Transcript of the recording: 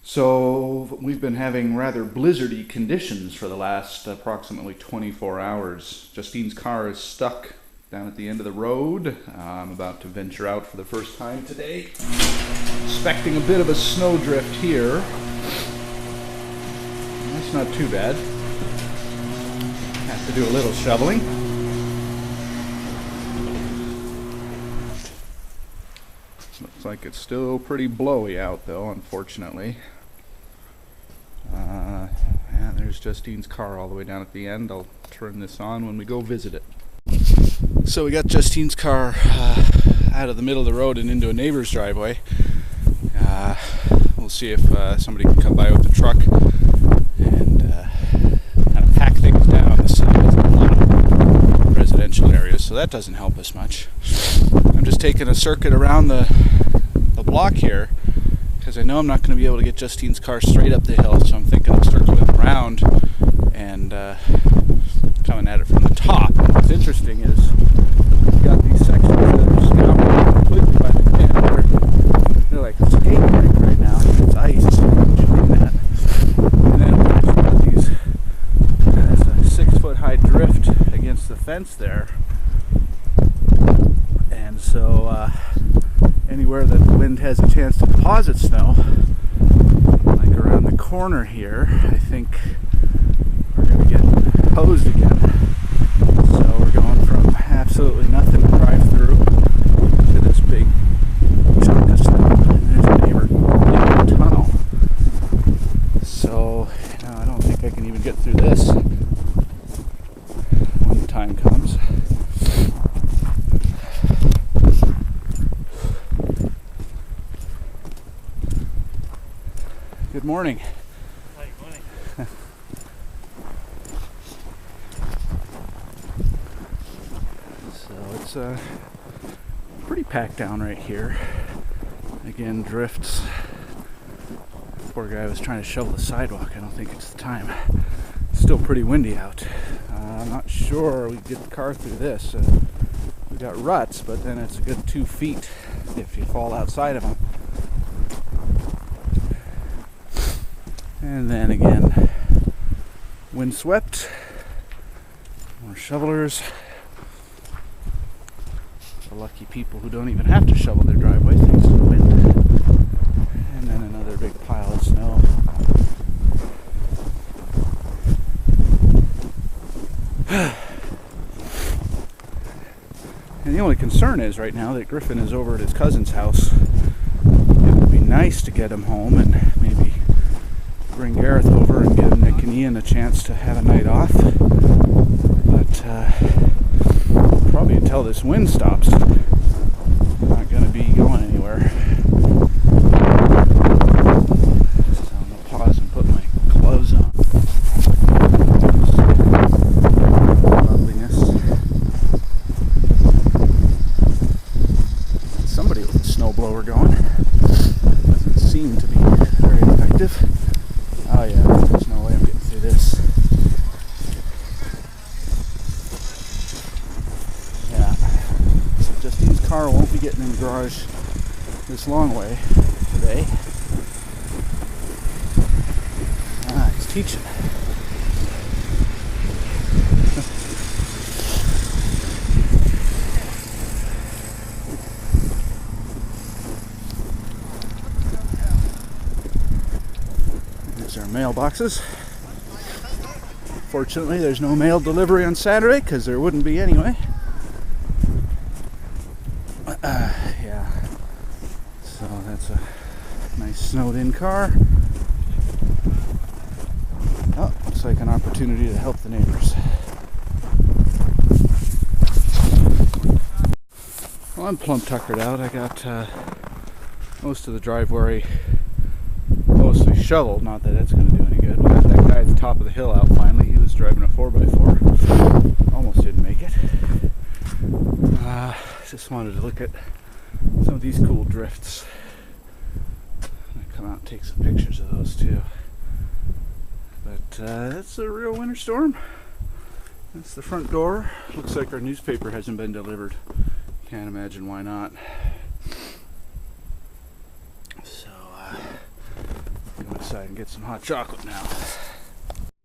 So we've been having rather blizzardy conditions for the last approximately 24 hours. Justine's car is stuck down at the end of the road. I'm about to venture out for the first time today. Expecting a bit of a snowdrift here. That's not too bad. Have to do a little shoveling. Looks like it's still pretty blowy out though, unfortunately. Yeah, there's Justine's car all the way down at the end. I'll turn this on when we go visit it. So we got Justine's car out of the middle of the road and into a neighbor's driveway. We'll see if somebody can come by with the truck and kind of pack things down. This is a lot of residential areas, so that doesn't help us much. I'm just taking a circuit around the block here because I know I'm not going to be able to get Justine's car straight up the hill, so I'm thinking I'll start going around and coming at it from the top. And what's interesting is we've got these sections that are just covered completely by the end. They're like skateboarding right now. It's ice. Doing that. And then we've got these 6-foot high drift against the fence there. And so anywhere that the wind has a chance to deposit snow, like around the corner here, I think we're going to get hosed again. So we're going from absolutely nothing to drive through to this big chunk of snow. And there's a neighbor in the tunnel. So I don't think I can even get through this when the time comes. Good morning. Hi, good morning. So it's pretty packed down right here. Again, drifts. Poor guy was trying to shovel the sidewalk. I don't think it's the time. It's still pretty windy out. I'm not sure we can get the car through this. We got ruts, but then it's a good 2 feet if you fall outside of them. And then again, windswept, more shovelers. The lucky people who don't even have to shovel their driveway thanks to the wind. And then another big pile of snow. And the only concern is right now that Griffin is over at his cousin's house. It would be nice to get him home and maybe bring Gareth over and give Nick and Ian a chance to have a night off. But probably until this wind stops, I'm not going to be going anywhere. So I'm going to pause and put my gloves on. Loveliness. Somebody with a snowblower going. Doesn't seem to be very effective. Oh yeah, there's no way I'm getting through this. Yeah, so Justine's car won't be getting in the garage this long way today. It's teaching. Our mailboxes. Fortunately, there's no mail delivery on Saturday because there wouldn't be anyway. Yeah. So that's a nice snowed-in car. Oh, looks like an opportunity to help the neighbors. Well, I'm plumb tuckered out. I got most of the driveway mostly shoveled, not that that's going to do any good. We got that guy at the top of the hill out finally. He was driving a 4x4. Almost didn't make it. Just wanted to look at some of these cool drifts. I'm going to come out and take some pictures of those too. But that's a real winter storm. That's the front door. Looks like our newspaper hasn't been delivered. Can't imagine why not. So, outside and get some hot chocolate now.